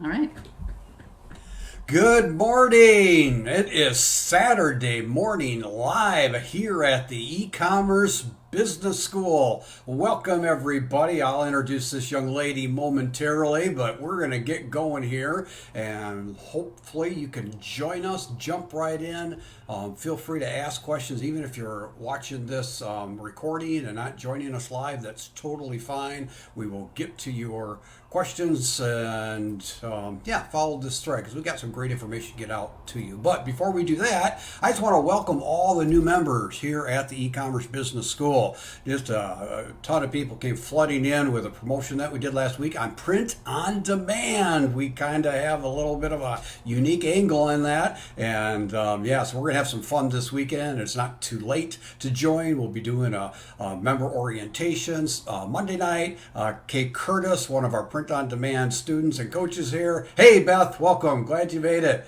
All right. Good morning. It is Saturday morning live here at the e-commerce business school. Welcome everybody. I'll introduce this young lady momentarily, but we're going to get going here and hopefully you can join us, jump right in. Feel free to ask questions even if you're watching this recording and not joining us live. That's totally fine. We will get to your questions and follow this thread because we've got some great information to get out to you. But before we do that, I just want to welcome all the new members here at the e-commerce business school. Just a ton of people came flooding in with a promotion that we did last week on print on demand. We kind of have a little bit of a unique angle in that, and so we're gonna have some fun this weekend. It's not too late to join. We'll be doing a member orientations Monday night. Kay Curtis, one of our print on demand students and coaches here. Hey, Beth, welcome. Glad you made it.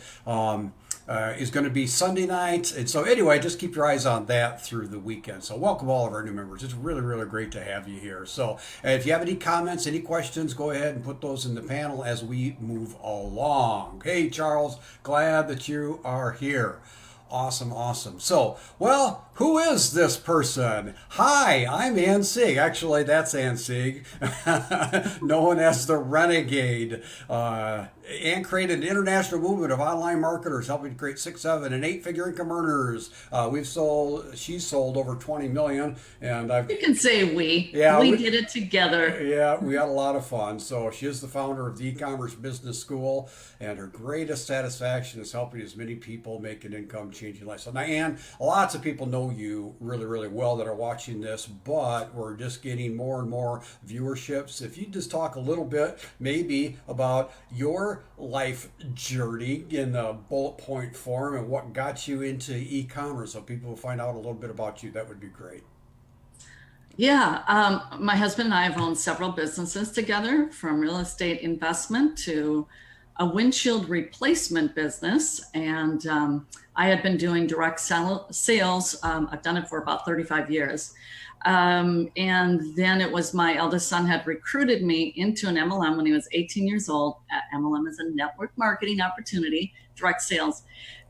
Is going to be Sunday night. And so, anyway, just keep your eyes on that through the weekend. So, welcome all of our new members. It's really, really great to have you here. So, if you have any comments, any questions, go ahead and put those in the panel as we move along. Hey, Charles, glad that you are here. Awesome, awesome. So, well, who is this person? Hi, I'm Ann Sieg. Actually, that's Ann Sieg, known as the Renegade. Ann created an international movement of online marketers, helping to create six, seven, and eight-figure income earners. She's sold over 20 million, and I've You can say we. yeah, We did it together. yeah, we had a lot of fun. So she is the founder of the e-commerce business school, and her greatest satisfaction is helping as many people make an income changing life. So now, Ann, lots of people know you really, really well that are watching this, but we're just getting more and more viewerships. If you just talk a little bit, maybe about your life journey in the bullet point form and what got you into e-commerce, so people will find out a little bit about you, that would be great. Yeah, my husband and I have owned several businesses together, from real estate investment to a windshield replacement business. And I had been doing sales. I've done it for about 35 years. And then it was my eldest son had recruited me into an MLM when he was 18 years old. MLM is a network marketing opportunity, direct sales.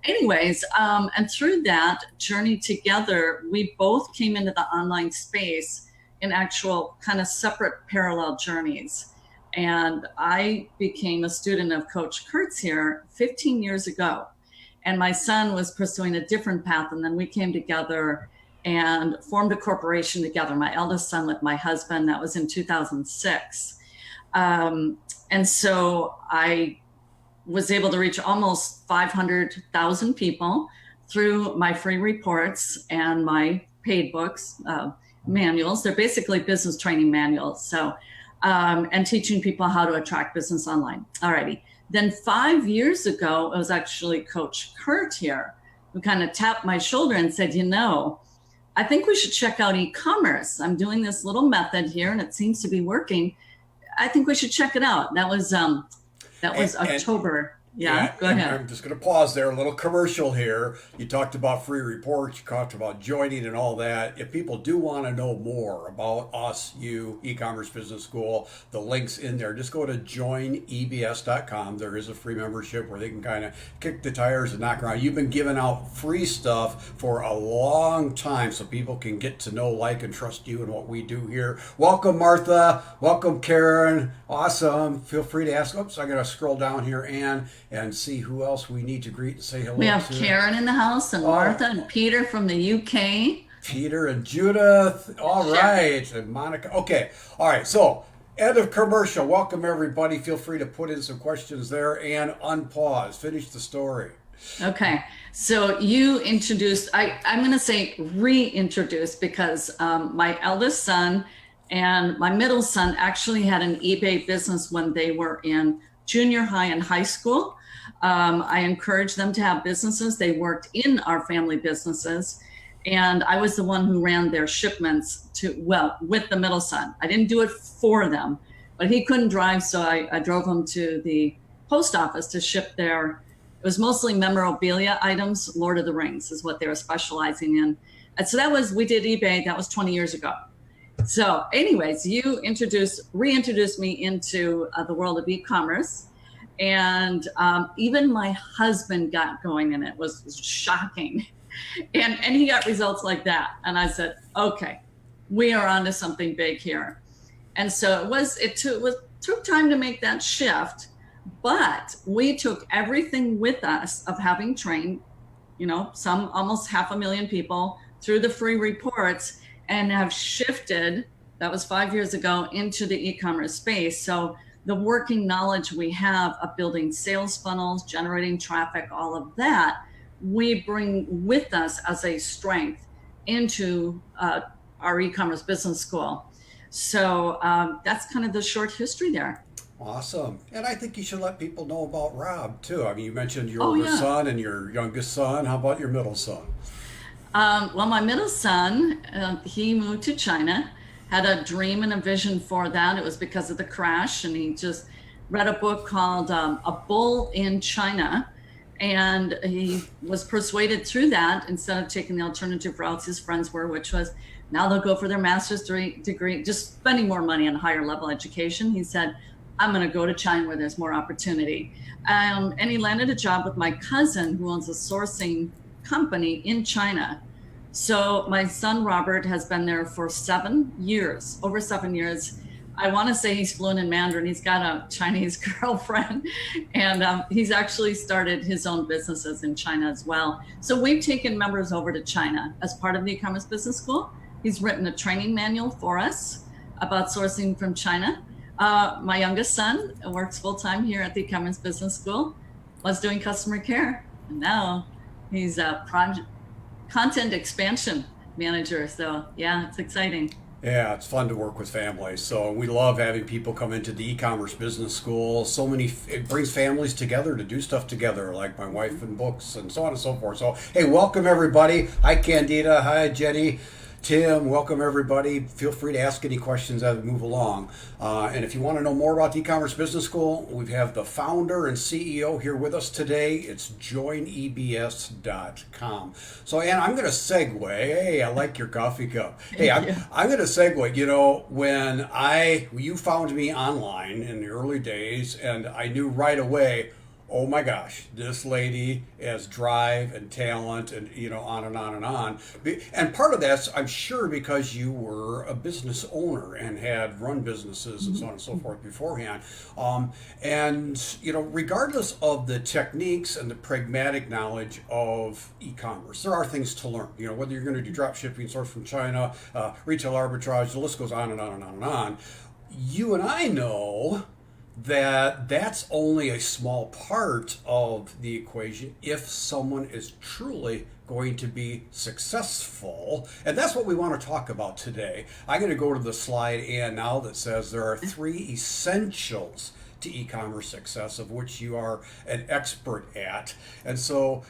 Anyways, and through that journey together, we both came into the online space in actual kind of separate parallel journeys. And I became a student of Coach Kurtz here 15 years ago. And my son was pursuing a different path. And then we came together and formed a corporation together. My eldest son with my husband, that was in 2006. And so I was able to reach almost 500,000 people through my free reports and my paid books, manuals. They're basically business training manuals. So, and teaching people how to attract business online. Alrighty. Then 5 years ago, it was actually Coach Kurt here who kind of tapped my shoulder and said, I think we should check out e-commerce. I'm doing this little method here and it seems to be working. I think we should check it out. That was October. Yeah, go and ahead. I'm just going to pause there. A little commercial here. You talked about free reports. You talked about joining and all that. If people do want to know more about us, you, e-commerce business school, the links in there. Just go to joinebs.com. There is a free membership where they can kind of kick the tires and knock around. You've been giving out free stuff for a long time, so people can get to know, like, and trust you and what we do here. Welcome, Martha. Welcome, Karen. Awesome. Feel free to ask. Oops, I got to scroll down here, Ann, and see who else we need to greet and say hello We have to. Karen in the house and Martha and Peter from the UK. Peter and Judith. All Sure. right. And Monica. Okay. All right. So, end of commercial. Welcome, everybody. Feel free to put in some questions there and unpause. Finish the story. Okay. So you introduced, I'm going to say reintroduced because my eldest son and my middle son actually had an eBay business when they were in junior high and high school. I encouraged them to have businesses. They worked in our family businesses. And I was the one who ran their shipments with the middle son. I didn't do it for them, but he couldn't drive. So I drove him to the post office to ship it was mostly memorabilia items. Lord of the Rings is what they were specializing in. And so we did eBay. That was 20 years ago. So anyways, you reintroduced me into the world of e-commerce. And even my husband got going and it was shocking. And he got results like that. And I said, okay, we are onto something big here. And so it took time to make that shift, but we took everything with us of having trained, some almost 500,000 people through the free reports and have shifted, that was 5 years ago, into the e-commerce space. So the working knowledge we have of building sales funnels, generating traffic, all of that, we bring with us as a strength into our e-commerce business school. So that's kind of the short history there. Awesome. And I think you should let people know about Rob too. I mean, you mentioned your Oh, older yeah. son and your youngest son. How about your middle son? Well, my middle son, he moved to China, had a dream and a vision for that. It was because of the crash, and he just read a book called A Bull in China. And he was persuaded through that, instead of taking the alternative routes his friends were, which was now they'll go for their master's degree, just spending more money on higher level education. He said, I'm going to go to China where there's more opportunity. And he landed a job with my cousin who owns a sourcing company in China. So my son, Robert, has been there for 7 years, over 7 years. I want to say he's fluent in Mandarin. He's got a Chinese girlfriend, and he's actually started his own businesses in China as well. So we've taken members over to China as part of the e-commerce business school. He's written a training manual for us about sourcing from China. My youngest son works full-time here at the e-commerce business school, was doing customer care, and now he's a content expansion manager. So yeah, it's exciting. Yeah, it's fun to work with families. So we love having people come into the e-commerce business school. It brings families together to do stuff together, like my wife and books and so on and so forth. So, hey, welcome everybody. Hi, Candida. Hi, Jenny. Tim, welcome everybody. Feel free to ask any questions as we move along. And if you want to know more about the e-commerce business school, we have the founder and CEO here with us today. It's joinebs.com. So, Ann, I'm going to segue. Hey, I like your coffee cup. Hey, I'm going to segue. When you found me online in the early days, and I knew right away, oh my gosh, this lady has drive and talent and, on and on and on. And part of that's, I'm sure, because you were a business owner and had run businesses and so on and so forth beforehand. Regardless of the techniques and the pragmatic knowledge of e-commerce, there are things to learn. Whether you're going to do drop shipping, source from China, retail arbitrage, the list goes on and on and on and on. You and I know that's only a small part of the equation if someone is truly going to be successful. And that's what we want to talk about today. I'm going to go to the slide, Ann, now that says there are 3 essentials to e-commerce success, of which you are an expert at. And so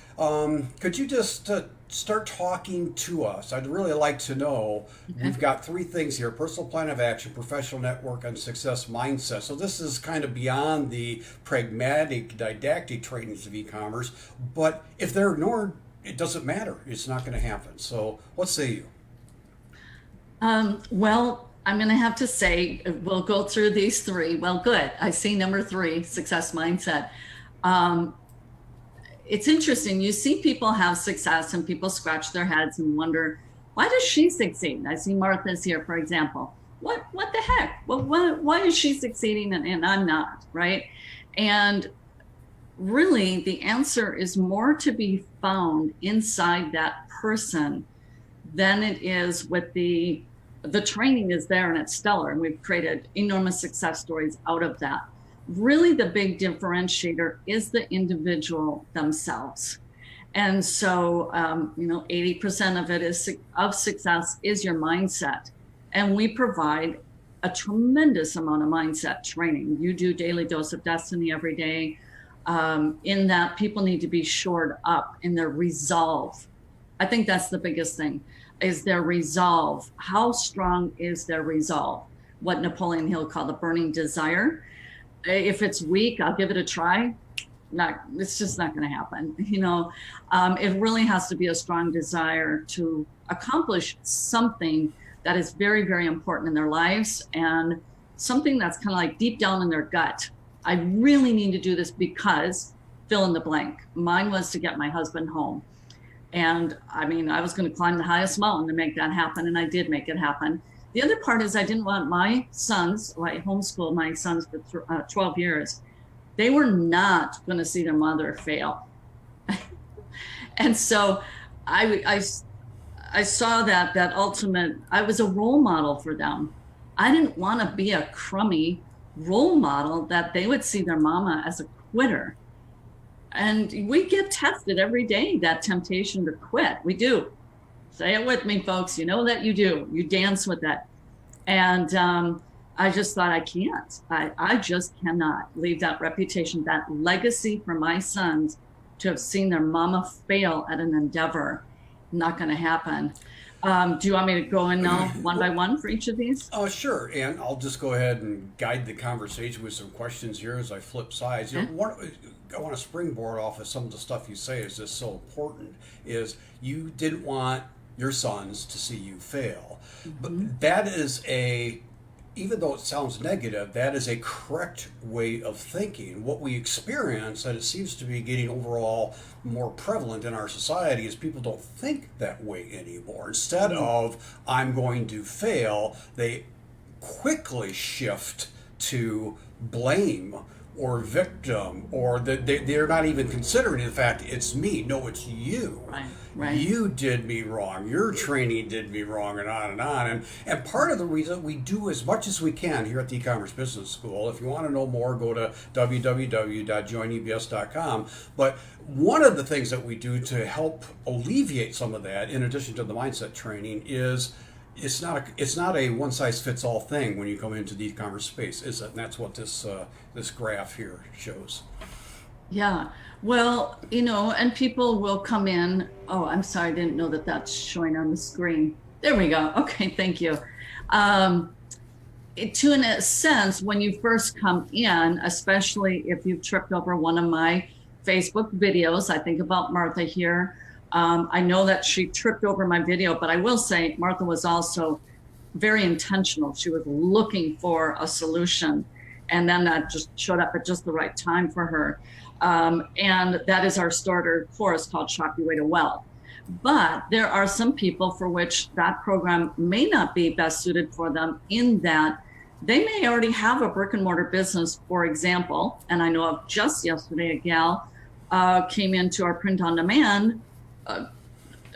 could you just start talking to us? I'd really like to know. We've got 3 things here: personal plan of action, professional network, and success mindset. So this is kind of beyond the pragmatic, didactic trainings of e-commerce, but if they're ignored, it doesn't matter. It's not going to happen. So what say you? Well, I'm going to have to say, we'll go through these 3. Well, good. I see number 3, success mindset. It's interesting. You see people have success and people scratch their heads and wonder, why does she succeed? I see Martha's here, for example. What the heck? Well, why is she succeeding and I'm not, right? And really, the answer is more to be found inside that person than it is with the training is there and it's stellar, and we've created enormous success stories out of that. Really, the big differentiator is the individual themselves. And so, 80% of it of success is your mindset. And we provide a tremendous amount of mindset training. You do Daily Dose of Destiny every day. In that, people need to be shored up in their resolve. I think that's the biggest thing, is their resolve. How strong is their resolve? What Napoleon Hill called the burning desire. If it's weak, I'll give it a try. It's just not going to happen. It really has to be a strong desire to accomplish something that is very, very important in their lives, and something that's kind of like deep down in their gut. I really need to do this because fill in the blank. Mine was to get my husband home. And I mean, I was going to climb the highest mountain to make that happen. And I did make it happen. The other part is I didn't want my sons, I homeschooled my sons for 12 years. They were not going to see their mother fail. And so I saw that ultimate, I was a role model for them. I didn't want to be a crummy role model that they would see their mama as a quitter. And we get tested every day, that temptation to quit. We do. Say it with me, folks. You know that you do. You dance with that. And I just thought, I can't. I just cannot leave that reputation, that legacy for my sons to have seen their mama fail at an endeavor. Not going to happen. Do you want me to go in now one by one for each of these? Oh, sure. And I'll just go ahead and guide the conversation with some questions here as I flip sides. Okay. I want to springboard off of some of the stuff you say is just so important, is you didn't want your sons to see you fail. But that is even though it sounds negative, that is a correct way of thinking. What we experience, and it seems to be getting overall more prevalent in our society, is people don't think that way anymore. Instead of, I'm going to fail, they quickly shift to blame or victim, or they're not even considering the fact it's me. No, it's you. Right. You did me wrong. Your training did me wrong, and on and on. And part of the reason we do as much as we can here at the E-Commerce Business School, if you want to know more, go to www.joinebs.com. But one of the things that we do to help alleviate some of that, in addition to the mindset training, is it's not a one size fits all thing when you come into the e-commerce space, is it? And that's what this graph here shows. Yeah. Well, and people will come in. Oh, I'm sorry. I didn't know that that's showing on the screen. There we go. Okay. Thank you. To in a sense, when you first come in, especially if you've tripped over one of my Facebook videos, I think about Martha here. I know that she tripped over my video, but I will say Martha was also very intentional. She was looking for a solution, and then that just showed up at just the right time for her. And that is our starter course called Shop Your Way to Wealth. But there are some people for which that program may not be best suited for them, in that they may already have a brick and mortar business, for example. And I know of just yesterday, a gal came into our print on demand,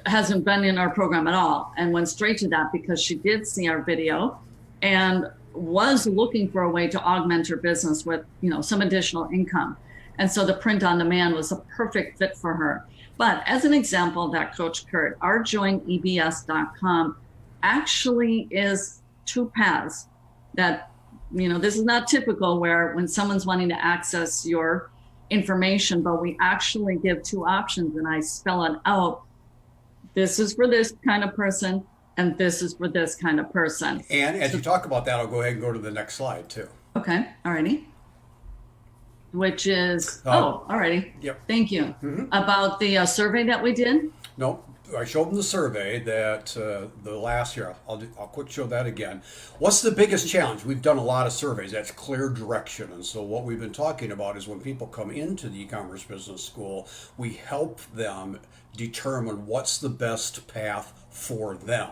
hasn't been in our program at all, and went straight to that because she did see our video and was looking for a way to augment her business with, some additional income. And so the print on demand was a perfect fit for her. But as an example of that, Coach Kurt, our joinebs.com actually is two paths that, this is not typical where when someone's wanting to access your information, but we actually give two options, and I spell it out. This is for this kind of person, and this is for this kind of person. And as you talk about that, I'll go ahead and go to the next slide too. Okay. Alrighty. Which is, alrighty. Yep. Thank you. About the survey that we did. No, I showed them the survey that the last year. I'll quick show that again. What's the biggest challenge? We've done a lot of surveys. That's clear direction. And so what we've been talking about is when people come into the e-commerce business school, we help them determine what's the best path for them.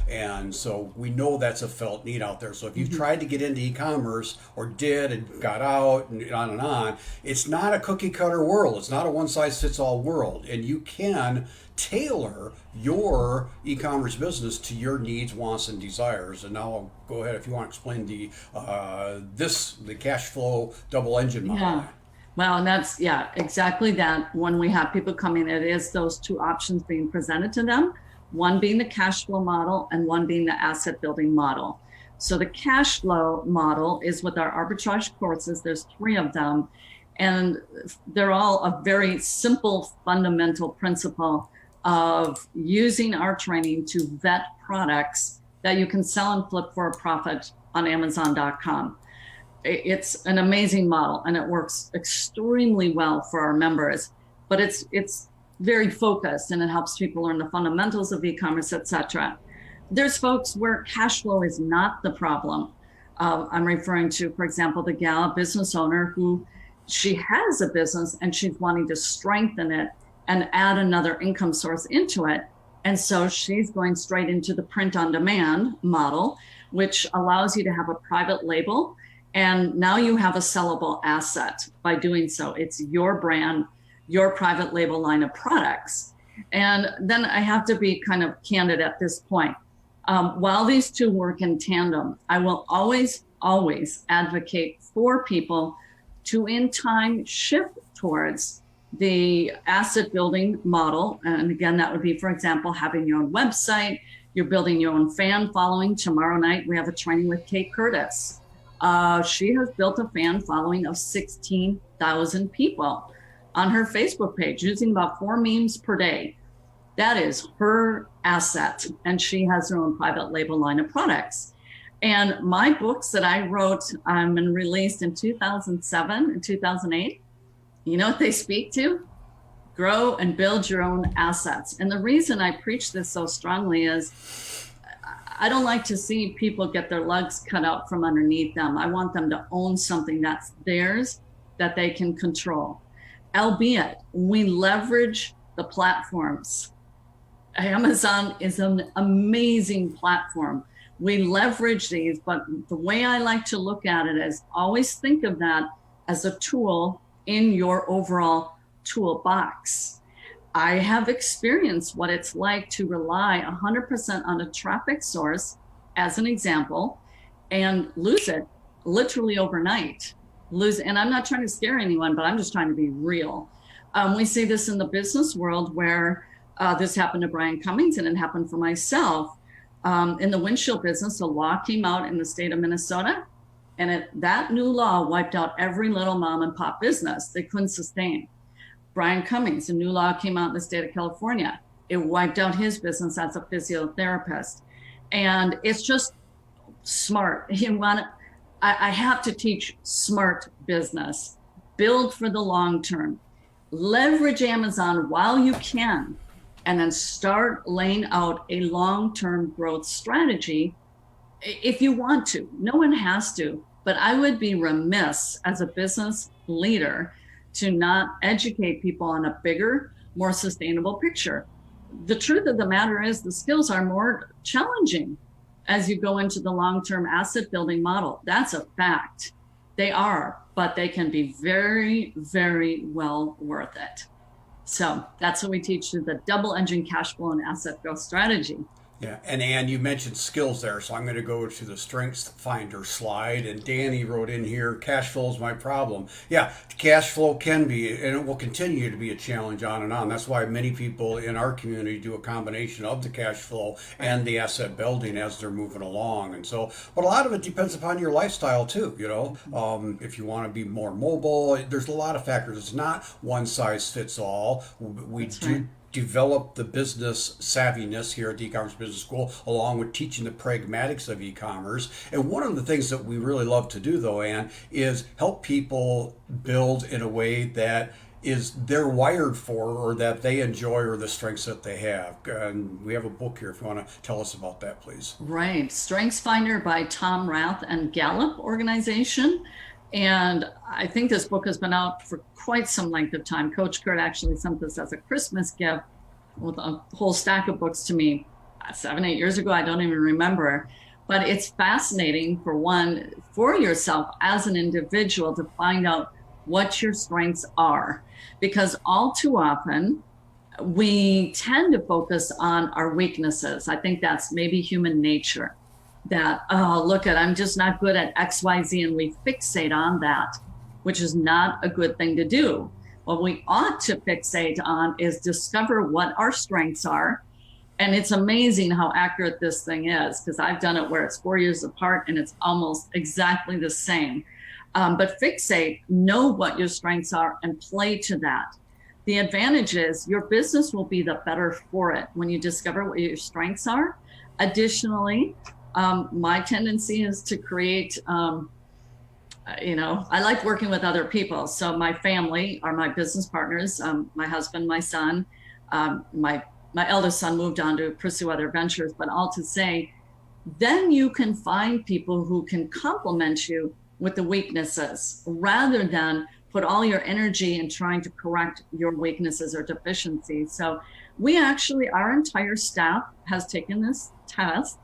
And so we know that's a felt need out there. So if you've tried to get into e-commerce, or did and got out and on, it's not a cookie cutter world. It's not a one size fits all world. And you can tailor your e-commerce business to your needs, wants, and desires. And now I'll go ahead if you want to explain the cash flow double engine model. Yeah. Well, and that's, exactly that. When we have people coming, it is those two options being presented to them, one being the cash flow model and one being the asset building model. So the cash flow model is with our arbitrage courses. There's 3 of them, and they're all a very simple fundamental principle of using our training to vet products that you can sell and flip for a profit on Amazon.com. It's an amazing model, and it works extremely well for our members, but it's very focused, and it helps people learn the fundamentals of e-commerce, etc. There's folks where cash flow is not the problem. I'm referring to, for example, the gal, a business owner who she has a business and she's wanting to strengthen it and add another income source into it. And so she's going straight into the print on demand model, which allows you to have a private label. And now you have a sellable asset by doing so. It's your brand, your private label line of products. And then I have to be kind of candid at this point. While these two work in tandem, I will always advocate for people to in time shift towards the asset building model. And again, that would be, for example, having your own website, you're building your own fan following. Tomorrow night, we have a training with Kate Curtis. She has built a fan following of 16,000 people on her Facebook page using about 4 memes per day. That is her asset. And she has her own private label line of products. And my books that I wrote and released in 2007 and 2008, you know what they speak to? Grow and build your own assets. And the reason I preach this so strongly is I don't like to see people get their legs cut out from underneath them. I want them to own something that's theirs that they can control. Albeit, we leverage the platforms. Amazon is an amazing platform. We leverage these, but the way I like to look at it is always think of that as a tool in your overall toolbox. I have experienced what it's like to rely 100% on a traffic source, as an example, and lose it literally overnight. And I'm not trying to scare anyone, but I'm just trying to be real. We see this in the business world where this happened to Brian Cummings and it happened for myself. In the windshield business, a law came out in the state of Minnesota, and that new law wiped out every little mom and pop business. They couldn't sustain. Brian Cummings, a new law came out in the state of California. It wiped out his business as a physiotherapist. And it's just smart. I have to teach smart business. Build for the long term. Leverage Amazon while you can, and then start laying out a long-term growth strategy if you want to. No one has to, but I would be remiss as a business leader to not educate people on a bigger, more sustainable picture. The truth of the matter is the skills are more challenging as you go into the long-term asset building model. That's a fact. They are, but they can be very, very well worth it. So that's what we teach through the double engine cash flow and asset growth strategy. Yeah, and Ann, you mentioned skills there, so I'm going to go to the Strengths Finder slide. And Danny wrote in here, cash flow is my problem. Yeah, cash flow can be, and it will continue to be a challenge on and on. That's why many people in our community do a combination of the cash flow and the asset building as they're moving along. And so, but a lot of it depends upon your lifestyle too, you know. If you want to be more mobile, there's a lot of factors. It's not one size fits all. We That's do right. develop the business savviness here at the e-commerce business school, along with teaching the pragmatics of e-commerce. And one of the things that we really love to do, though, Ann, is help people build in a way that is they're wired for, or that they enjoy, or the strengths that they have. And we have a book here if you want to tell us about that, please. Right. Strengths Finder by Tom Rath and Gallup organization. And I think this book has been out for quite some length of time. Coach Kurt actually sent this as a Christmas gift with a whole stack of books to me 7, 8 years ago. I don't even remember. But it's fascinating, for one, for yourself as an individual to find out what your strengths are. Because all too often, we tend to focus on our weaknesses. I think that's maybe human nature. That, oh, look at, I'm just not good at X, Y, Z, and we fixate on that, which is not a good thing to do. What we ought to fixate on is discover what our strengths are. And it's amazing how accurate this thing is, because I've done it where it's 4 years apart and it's almost exactly the same. But fixate, know what your strengths are and play to that. The advantage is your business will be the better for it when you discover what your strengths are. Additionally, my tendency is to create, I like working with other people. So my family are my business partners, my husband, my son, my eldest son moved on to pursue other ventures, but all to say, then you can find people who can complement you with the weaknesses rather than put all your energy in trying to correct your weaknesses or deficiencies. So we actually, our entire staff has taken this test,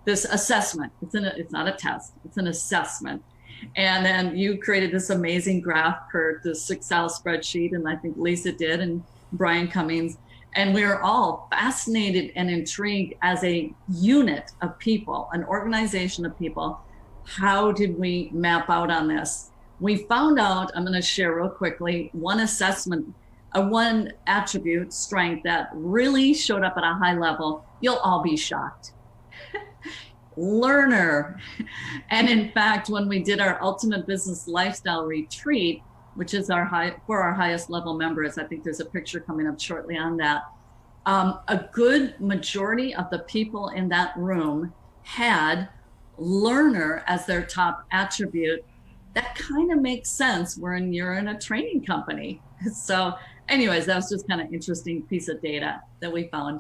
this assessment. It's not a test, it's an assessment. And then you created this amazing graph, Kurt, this Excel spreadsheet, and I think Lisa did, and Brian Cummings. And we are all fascinated and intrigued as a unit of people, an organization of people. How did we map out on this? We found out, I'm going to share real quickly, one assessment, one attribute, strength that really showed up at a high level. You'll all be shocked. Learner. And in fact, when we did our Ultimate Business Lifestyle Retreat, which is for our highest level members, I think there's a picture coming up shortly on that. A good majority of the people in that room had learner as their top attribute. That kind of makes sense when you're in a training company. So anyways, that was just kind of interesting piece of data that we found.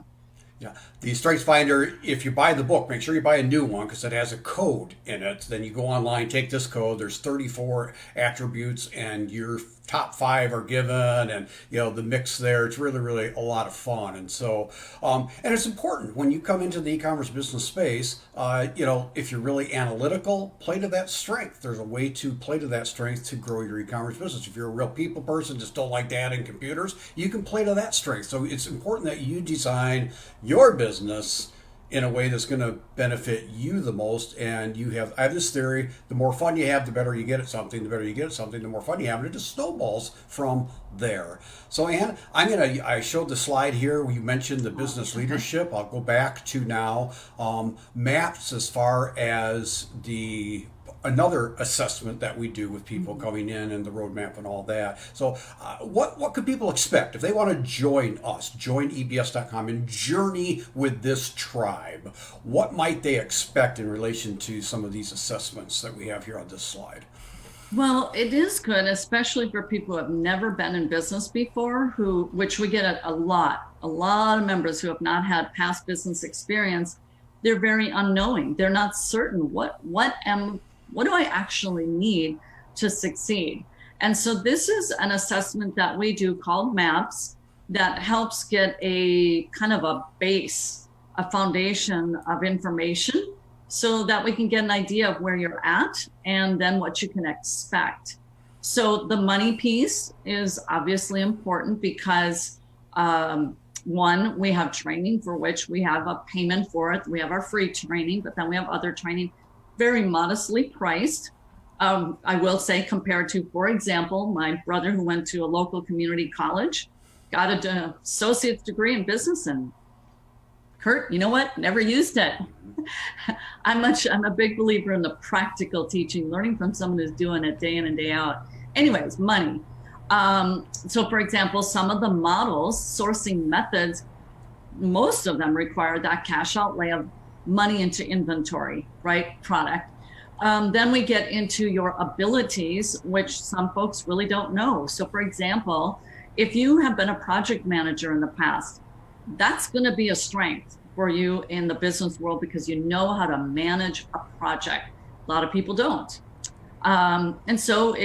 Yeah, the Strengths Finder, if you buy the book, make sure you buy a new one because it has a code in it. Then you go online, take this code. There's 34 attributes and your top 5 are given, and the mix there. It's really, really a lot of fun. And so, and it's important when you come into the e-commerce business space, if you're really analytical, play to that strength. There's a way to play to that strength to grow your e-commerce business. If you're a real people person, just don't like data and computers, you can play to that strength. So it's important that you design your business in a way that's going to benefit you the most. And I have this theory: the more fun you have, the better you get at something. The better you get at something, the more fun you have, and it just snowballs from there. So Ann, I showed the slide here. You mentioned the business leadership. I'll go back to now maps as far as another assessment that we do with people coming in and the roadmap and all that. So what could people expect if they want to join us, join EBS.com and journey with this tribe? What might they expect in relation to some of these assessments that we have here on this slide? Well, it is good, especially for people who have never been in business before, which we get a lot of members who have not had past business experience. They're very unknowing. They're not certain what do I actually need to succeed? And so this is an assessment that we do called MAPS that helps get a kind of a base, a foundation of information so that we can get an idea of where you're at and then what you can expect. So the money piece is obviously important because one, we have training for which we have a payment for it. We have our free training, but then we have other training very modestly priced. I will say compared to, for example, my brother who went to a local community college, got an associate's degree in business, and Kurt, you know what? Never used it. I'm a big believer in the practical teaching, learning from someone who's doing it day in and day out. Anyways, money. So for example, some of the models, sourcing methods, most of them require that cash outlay of money into inventory, right? Product. Then we get into your abilities, which some folks really don't know. So for example, if you have been a project manager in the past, that's going to be a strength for you in the business world because you know how to manage a project. A lot of people don't. And so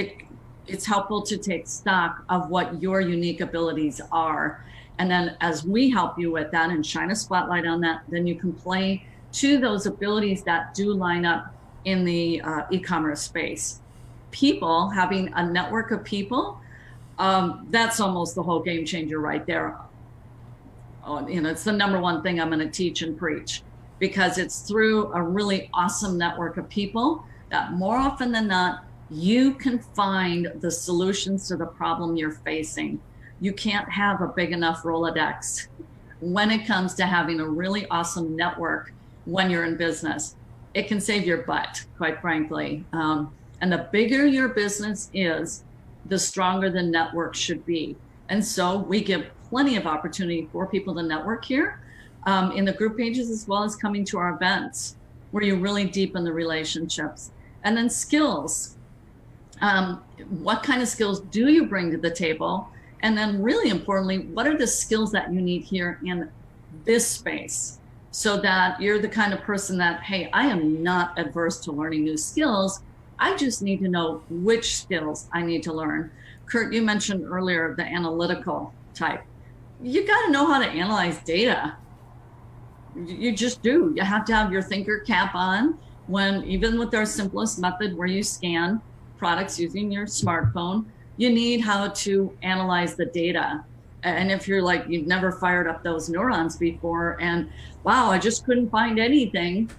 it's helpful to take stock of what your unique abilities are. And then as we help you with that and shine a spotlight on that, then you can play to those abilities that do line up in the e-commerce space. People, having a network of people, that's almost the whole game changer right there. It's the number one thing I'm going to teach and preach, because it's through a really awesome network of people that more often than not, you can find the solutions to the problem you're facing. You can't have a big enough Rolodex when it comes to having a really awesome network when you're in business. It can save your butt, quite frankly. And the bigger your business is, the stronger the network should be. And so we give plenty of opportunity for people to network here in the group pages, as well as coming to our events where you really deepen the relationships. And then skills. What kind of skills do you bring to the table? And then really importantly, what are the skills that you need here in this space so that you're the kind of person that, hey, I am not adverse to learning new skills. I just need to know which skills I need to learn. Kurt, you mentioned earlier the analytical type. You got to know how to analyze data. You just do. You have to have your thinker cap on when, even with our simplest method where you scan products using your smartphone, you need how to analyze the data. And if you're like, you've never fired up those neurons before and wow, I just couldn't find anything,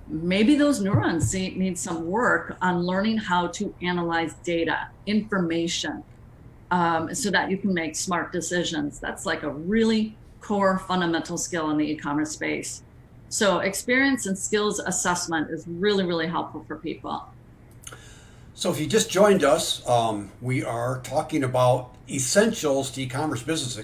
maybe those neurons need some work on learning how to analyze data, information, so that you can make smart decisions. That's like a really core fundamental skill in the e-commerce space. So experience and skills assessment is really, really helpful for people. So if you just joined us, we are talking about essentials to e-commerce business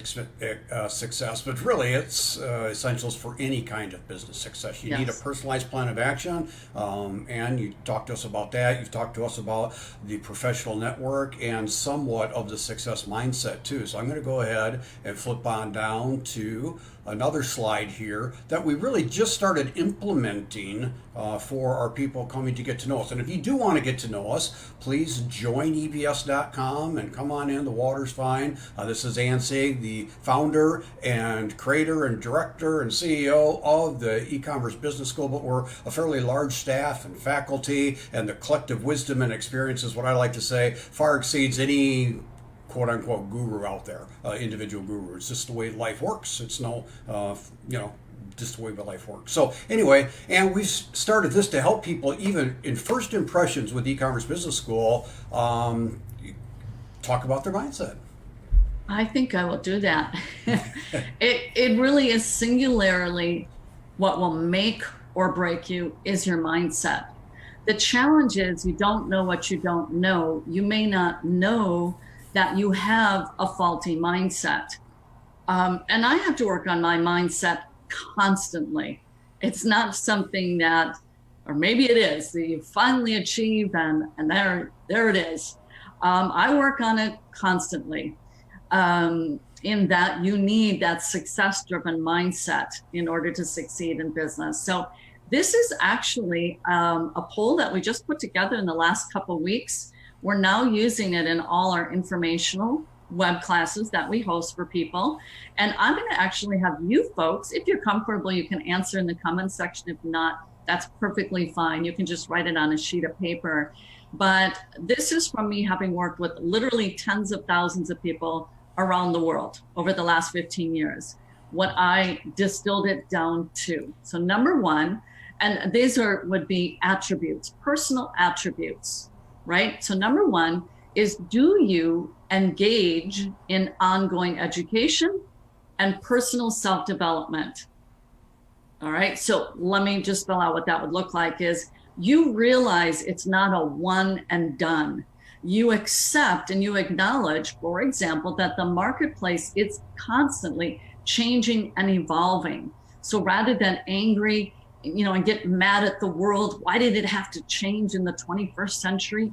success, but really it's essentials for any kind of business success. You need a personalized plan of action, and you talked to us about that. You've talked to us about the professional network and somewhat of the success mindset too. So I'm going to go ahead and flip on down to another slide here that we really just started implementing for our people coming to get to know us. And if you do want to get to know us, please join ebs.com and come on in. The water's fine. This is Ann Sieg, the founder and creator and director and CEO of the e-commerce business school, but we're a fairly large staff and faculty, and the collective wisdom and experience is what I like to say far exceeds any quote unquote guru out there, individual guru. It's just the way life works. It's no, just the way life works. So anyway, and we started this to help people even in first impressions with e-commerce business school, talk about their mindset. I think I will do that. It really is singularly what will make or break you is your mindset. The challenge is you don't know what you don't know. You may not know that you have a faulty mindset. And I have to work on my mindset constantly. It's not something that, or maybe it is, that you finally achieve and there it is. I work on it constantly, in that you need that success-driven mindset in order to succeed in business. So this is actually a poll that we just put together in the last couple of weeks. We're now using it in all our informational web classes that we host for people. And I'm going to actually have you folks, if you're comfortable, you can answer in the comments section. If not, that's perfectly fine. You can just write it on a sheet of paper. But this is from me having worked with literally tens of thousands of people around the world over the last 15 years, what I distilled it down to. So number one, and these would be attributes, personal attributes, right? So number one is, do you engage in ongoing education and personal self-development? All right, so let me just spell out what that would look like is you realize it's not a one and done. You accept and you acknowledge, for example, that the marketplace is constantly changing and evolving. So rather than angry, and get mad at the world, why did it have to change in the 21st century?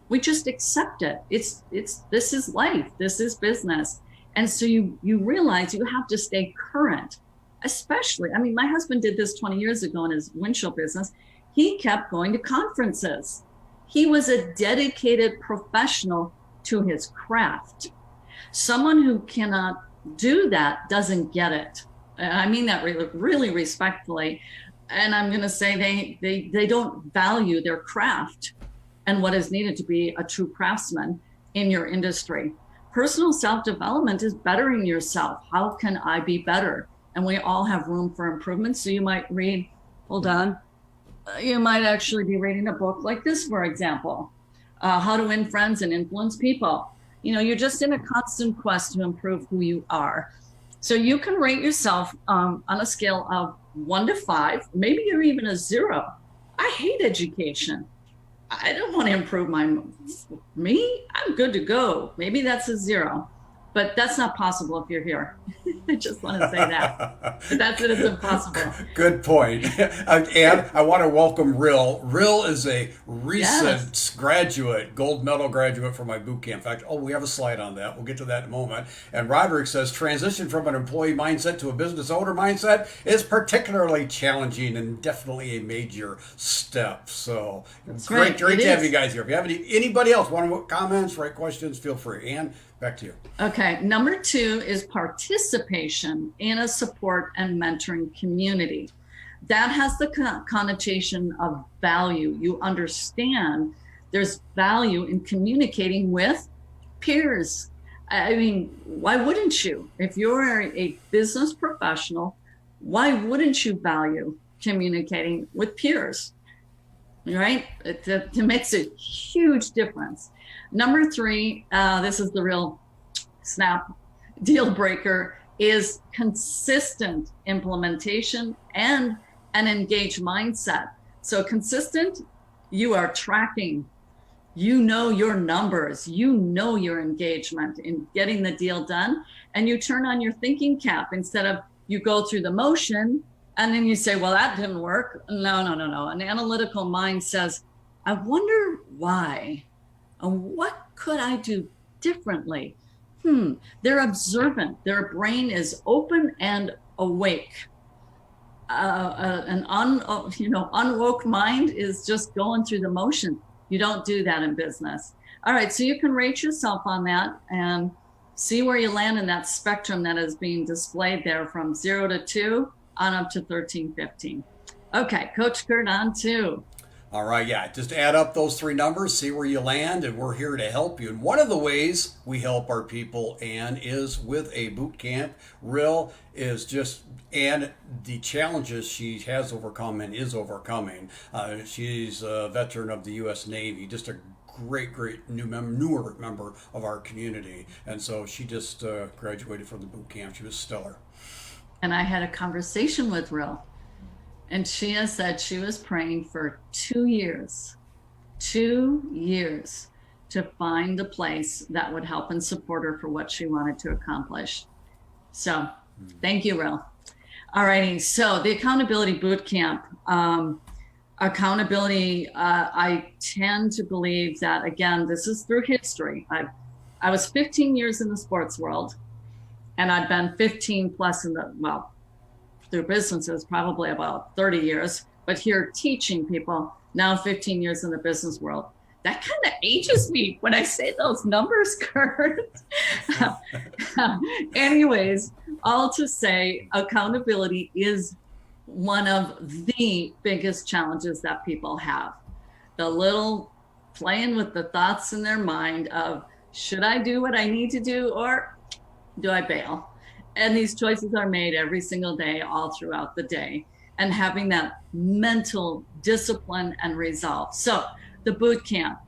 We just accept it. It's this is life, this is business. And so you realize you have to stay current, especially, my husband did this 20 years ago in his windshield business. He kept going to conferences. He was a dedicated professional to his craft. Someone who cannot do that doesn't get it. I mean that really, really respectfully. And I'm going to say they don't value their craft and what is needed to be a true craftsman in your industry. Personal self-development is bettering yourself. How can I be better? And we all have room for improvement. So you might read, you might actually be reading a book like this, for example, How to Win Friends and Influence People. You're just in a constant quest to improve who you are. So you can rate yourself on a scale of 1 to 5, maybe you're even a 0. I hate education. I don't want to improve me. I'm good to go. Maybe that's a 0. but that's not possible if you're here. I just want to say that. That's it. It's impossible. Good point. And I want to welcome Rill. Rill is a Yes. recent graduate, gold medal graduate from my boot camp. In fact, we have a slide on that. We'll get to that in a moment. And Roderick says transition from an employee mindset to a business owner mindset is particularly challenging and definitely a major step. So That's great, right. great It to have you is. guys here. If you have anybody else want to comments, write questions, feel free. Ann, back to you. Okay. Number two is participation in a support and mentoring community. That has the connotation of value. You understand there's value in communicating with peers. I mean, why wouldn't you? If you're a business professional, why wouldn't you value communicating with peers? Right? It makes a huge difference. Number three, this is the real snap deal breaker, is consistent implementation and an engaged mindset. So consistent, you are tracking, you know your numbers, you know your engagement in getting the deal done, and you turn on your thinking cap instead of you go through the motion and then you say, well, that didn't work. No, no, no, no. An analytical mind says, I wonder why. And what could I do differently? They're observant. Their brain is open and awake. An unwoke mind is just going through the motion. You don't do that in business. All right, so you can rate yourself on that and see where you land in that spectrum that is being displayed there from 0 to 2 on up to 13, 15. Okay, Coach Kurt, on 2. All right, yeah, just add up those three numbers, see where you land, and we're here to help you. And one of the ways we help our people, Ann, is with a boot camp. Rill is just, and the challenges she has overcome and is overcoming. She's a veteran of the U.S. Navy, just a great newer member of our community. And so she just graduated from the boot camp. She was stellar. And I had a conversation with Rill. And she has said she was praying for 2 years to find the place that would help and support her for what she wanted to accomplish. So thank you, Rill. All righty. So the accountability boot camp, accountability, I tend to believe that, again, this is through history. I was 15 years in the sports world, and I'd been 15 plus in through businesses, probably about 30 years, but here teaching people, now 15 years in the business world. That kind of ages me when I say those numbers, Kurt. Anyways, all to say, accountability is one of the biggest challenges that people have. The little playing with the thoughts in their mind of, should I do what I need to do or do I bail? And these choices are made every single day, all throughout the day, and having that mental discipline and resolve. So the boot camp,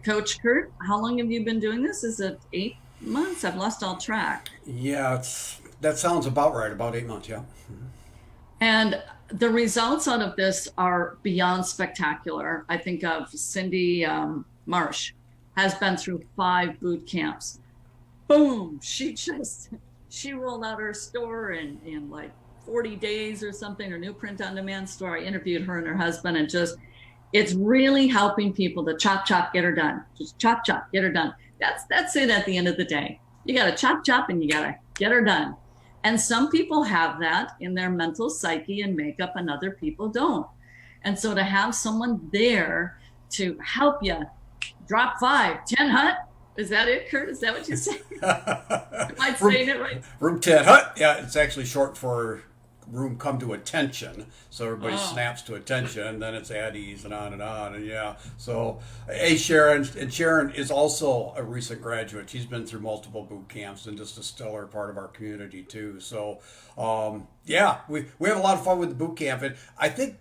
Coach Kurt, how long have you been doing this? Is it 8 months? I've lost all track. Yeah, that sounds about right, about 8 months, yeah. And the results out of this are beyond spectacular. I think of Cindy Marsh has been through 5 boot camps. Boom, she rolled out her store in like 40 days or something, her new print on demand store. I interviewed her and her husband, and it's really helping people to chop, get her done. Just chop, get her done. That's it at the end of the day. You got to chop, and you got to get her done. And some people have that in their mental psyche and makeup, and other people don't. And so to have someone there to help you drop 5, 10 hut. Is that it, Kurt? Is that what you say? Am I saying it right? Room 10 hut. Yeah, it's actually short for room come to attention. So everybody snaps to attention, and then it's at ease and on and on. And yeah. So, hey, Sharon. And Sharon is also a recent graduate. She's been through multiple boot camps and just a stellar part of our community, too. So, yeah, we have a lot of fun with the boot camp. And I think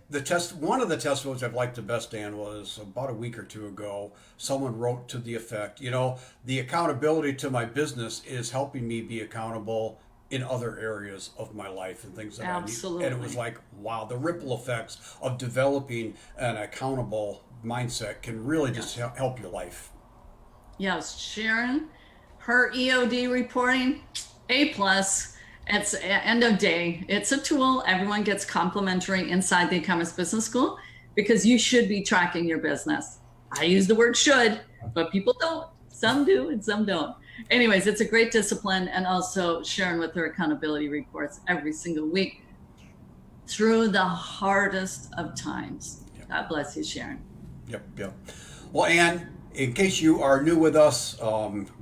one of the testimonies I've liked the best, Dan, was about a week or two ago. Someone wrote to the effect, the accountability to my business is helping me be accountable in other areas of my life and things that Absolutely. I need. And it was like, wow, the ripple effects of developing an accountable mindset can really just help your life. Yes, Sharon, her EOD reporting, A plus. It's end of day. It's a tool. Everyone gets complimentary inside the e-commerce business school because you should be tracking your business. I use the word should, but people don't. Some do and some don't. Anyways, it's a great discipline, and also Sharon with her accountability reports every single week through the hardest of times. Yep. God bless you, Sharon. Yep. Well, Ann, in case you are new with us,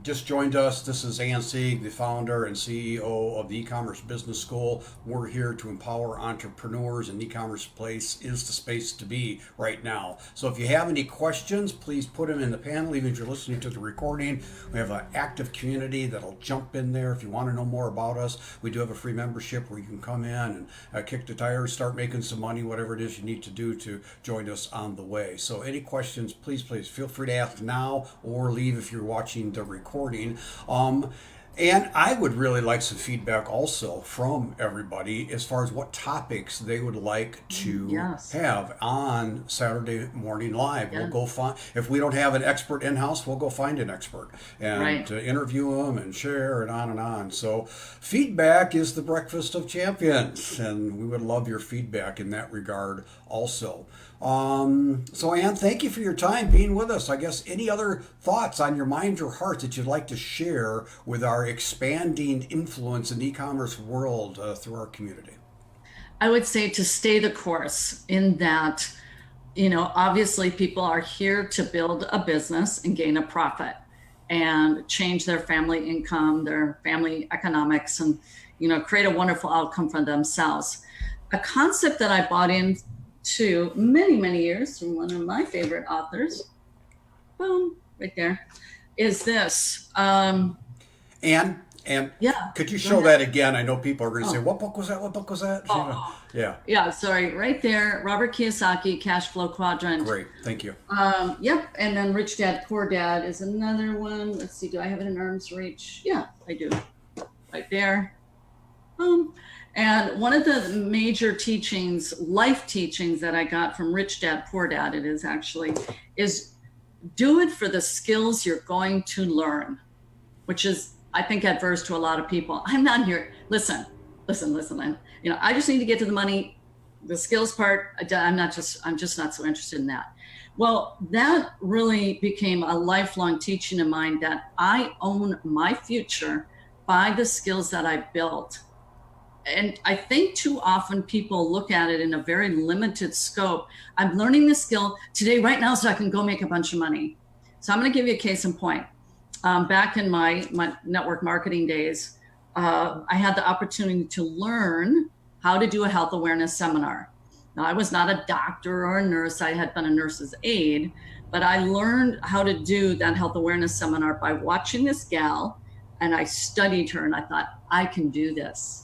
just joined us, this is Ann Sieg, the founder and CEO of the E-commerce Business School. We're here to empower entrepreneurs, and e-commerce place is the space to be right now. So if you have any questions, please put them in the panel. Even if you're listening to the recording, we have an active community that'll jump in there. If you want to know more about us, we do have a free membership where you can come in and kick the tires, start making some money, whatever it is you need to do to join us on the way. So any questions, please feel free to ask now or leave if you're watching the recording. And I would really like some feedback also from everybody as far as what topics they would like to have on Saturday Morning Live. We'll go find, if we don't have an expert in-house, we'll go find an expert and to interview them and share and on and on. So feedback is the breakfast of champions, and we would love your feedback in that regard also. So Ann, thank you for your time being with us. I guess any other thoughts on your mind or heart that you'd like to share with our expanding influence in the e-commerce world through our community? I would say to stay the course in that, obviously people are here to build a business and gain a profit and change their family income, their family economics, and, create a wonderful outcome for themselves. A concept that I bought into many years from one of my favorite authors, boom, right there, is this. And could you show that again? I know people are going to say, what book was that? What book was that? Yeah, sorry. Right there, Robert Kiyosaki, Cash Flow Quadrant. Great, thank you. Yep, and then Rich Dad, Poor Dad is another one. Let's see, do I have it in arm's reach? Yeah, I do. Right there. And one of the major teachings, life teachings that I got from Rich Dad, Poor Dad, is do it for the skills you're going to learn, which is, I think, adverse to a lot of people. I'm not here. Listen. I just need to get to the money. The skills part, I'm just not so interested in that. Well, that really became a lifelong teaching of mine, that I own my future by the skills that I built. And I think too often people look at it in a very limited scope. I'm learning this skill today, right now, so I can go make a bunch of money. So I'm going to give you a case in point. Back in my network marketing days, I had the opportunity to learn how to do a health awareness seminar. Now, I was not a doctor or a nurse. I had been a nurse's aide, but I learned how to do that health awareness seminar by watching this gal, and I studied her, and I thought, I can do this.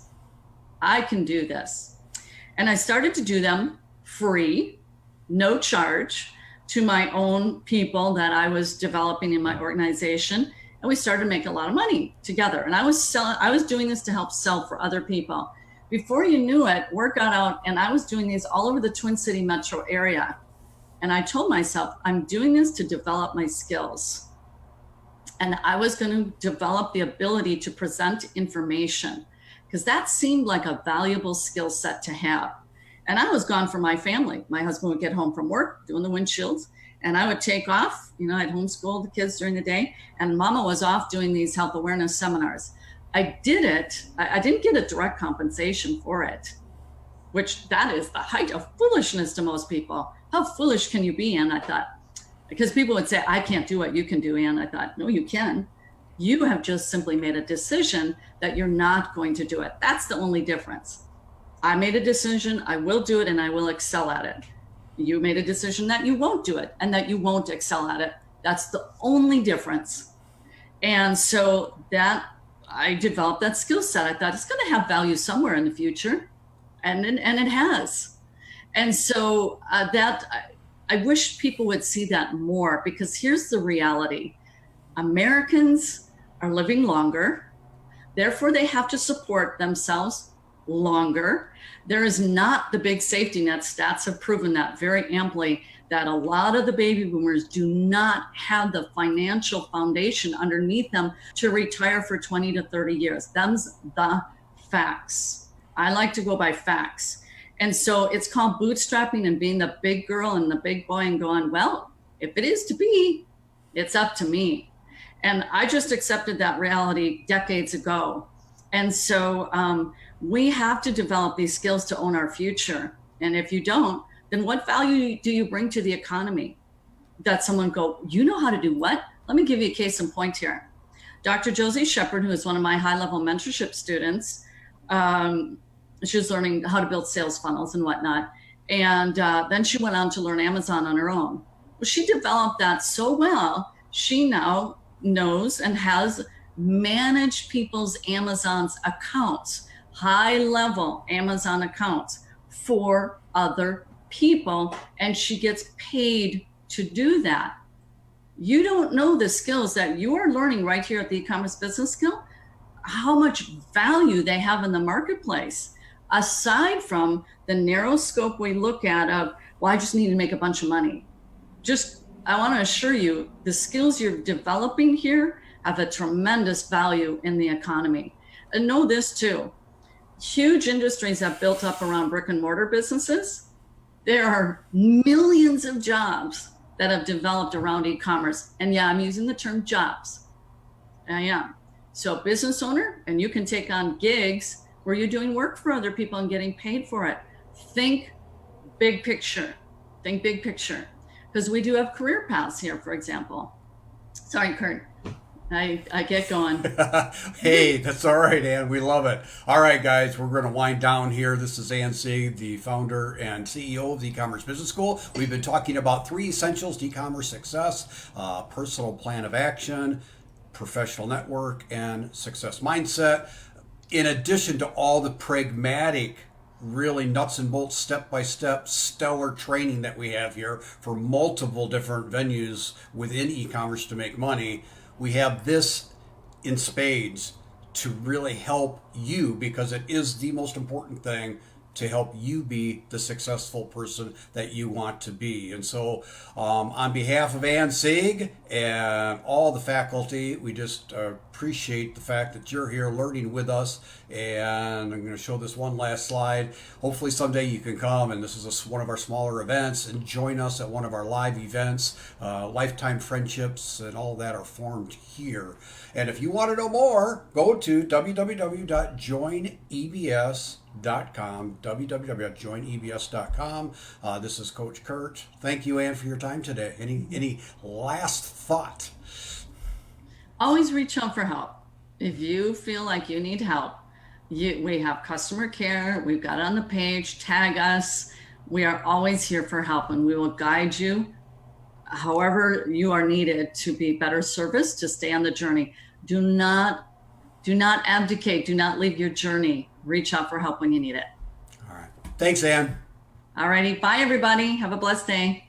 And I started to do them free, no charge, to my own people that I was developing in my organization. And we started to make a lot of money together. And I was doing this to help sell for other people. Before you knew it, word got out, and I was doing these all over the Twin City metro area. And I told myself, I'm doing this to develop my skills. And I was going to develop the ability to present information, because that seemed like a valuable skill set to have. And I was gone from my family. My husband would get home from work doing the windshields, and I would take off. I'd homeschool the kids during the day, and Mama was off doing these health awareness seminars. I did it. I didn't get a direct compensation for it, which that is the height of foolishness to most people. How foolish can you be, Ann? I thought, because people would say, I can't do what you can do, Ann. I thought, no, you can. You have just simply made a decision that you're not going to do it. That's the only difference. I made a decision, I will do it, and I will excel at it. You made a decision that you won't do it and that you won't excel at it. That's the only difference. And so that I developed that skill set. I thought it's going to have value somewhere in the future. And it has. And so I wish people would see that more, because here's the reality. Americans are living longer. Therefore, they have to support themselves longer. There is not the big safety net. Stats have proven that very amply, that a lot of the baby boomers do not have the financial foundation underneath them to retire for 20 to 30 years. Them's the facts. I like to go by facts. And so it's called bootstrapping and being the big girl and the big boy and going, well, if it is to be, it's up to me. And I just accepted that reality decades ago. And so we have to develop these skills to own our future. And if you don't, then what value do you bring to the economy? That someone go, you know how to do what? Let me give you a case in point here. Dr. Josie Shepard, who is one of my high-level mentorship students, she was learning how to build sales funnels and whatnot. And then she went on to learn Amazon on her own. Well, she developed that so well, she now knows and has managed people's Amazon's accounts, high-level Amazon accounts for other people, and she gets paid to do that. You don't know the skills that you are learning right here at the e-commerce business skill, how much value they have in the marketplace, aside from the narrow scope we look at of, well, I just need to make a bunch of money. I want to assure you, the skills you're developing here have a tremendous value in the economy. And know this too, huge industries have built up around brick and mortar businesses. There are millions of jobs that have developed around e-commerce. And yeah, I'm using the term jobs. I am. So business owner, and you can take on gigs where you're doing work for other people and getting paid for it. Think big picture. Think big picture. Because we do have career paths here, for example. Sorry, Kurt. I get going. Hey, that's all right, Ann. We love it. All right, guys, we're going to wind down here. This is Ann Sieg, the founder and CEO of the E-commerce Business School. We've been talking about 3 essentials to e-commerce success: personal plan of action, professional network, and success mindset. In addition to all the pragmatic, really nuts and bolts, step-by-step, stellar training that we have here for multiple different venues within e-commerce to make money, we have this in spades to really help you, because it is the most important thing to help you be the successful person that you want to be. And so on behalf of Ann Sieg and all the faculty, we just appreciate the fact that you're here learning with us. And I'm going to show this one last slide. Hopefully someday you can come, and this is one of our smaller events, and join us at one of our live events. Lifetime friendships and all that are formed here. And if you want to know more, go to www.joinebs.com, www.joinebs.com. This is Coach Kurt. Thank you, Ann, for your time today. Any last thought? Always reach out for help. If you feel like you need help, we have customer care. We've got it on the page. Tag us. We are always here for help, and we will guide you however you are needed to be better service, to stay on the journey. Do not abdicate. Do not leave your journey. Reach out for help when you need it. All right. Thanks, Ann. All righty. Bye, everybody. Have a blessed day.